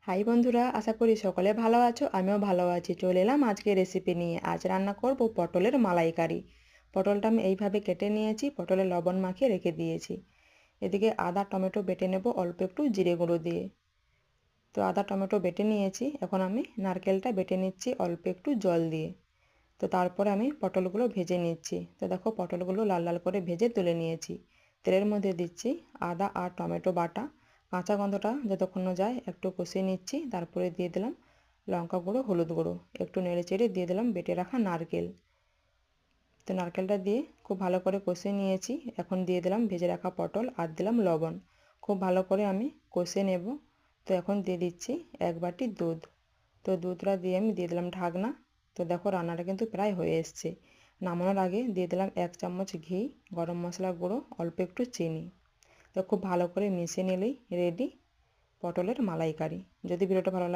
High বন্ধুরা, আশা করি সকলে ভালো আছো। আমিও ভালো আছি। চলে এলাম আজকে রেসিপি নিয়ে। আজ রান্না করব পটলের মালাইকারি। পটলটা আমি এইভাবে কেটে নিয়েছি, পটলে লবণ মাখিয়ে রেখে দিয়েছি। এদিকে আদা টমেটো বেটে নেব অল্প একটু জিরে গুঁড়ো দিয়ে। তো আদা টমেটো বেটে নিয়েছি, এখন আমি নারকেলটা বেটে নিচ্ছি অল্প একটু জল দিয়ে। তো তারপরে আমি পটলগুলো ভেজে নিচ্ছি। তো দেখো পটলগুলো লাল লাল করে ভেজে তুলে নিয়েছি। তেলের মধ্যে দিচ্ছি আদা আর টমেটো বাটা। কাঁচা গন্ধটা যতক্ষণ না যায় একটু কষিয়ে নিচ্ছি। তারপরে দিয়ে দিলাম লঙ্কা গুঁড়ো, হলুদ গুঁড়ো, একটু নেড়ে চেড়ে দিয়ে দিলাম বেটে রাখা নারকেল। তো নারকেলটা দিয়ে খুব ভালো করে কষিয়ে নিয়েছি। এখন দিয়ে দিলাম ভেজে রাখা পটল আর দিলাম লবণ। খুব ভালো করে আমি কষিয়ে নেব। তো এখন দিয়ে দিচ্ছি 1 বাটি দুধ। তো দুধটা দিয়ে আমি দিয়ে দিলাম ঢাকনা। তো দেখো রান্নাটা কিন্তু প্রায় হয়ে এসছে। নামানোর আগে দিয়ে দিলাম 1 চামচ ঘি, গরম মশলা গুঁড়ো, অল্প একটু চিনি। তো খুব ভালো করে মিশিয়ে নিলেই রেডি পটলের মালাইকারি। যদি ভিডিওটা ভালো লাগে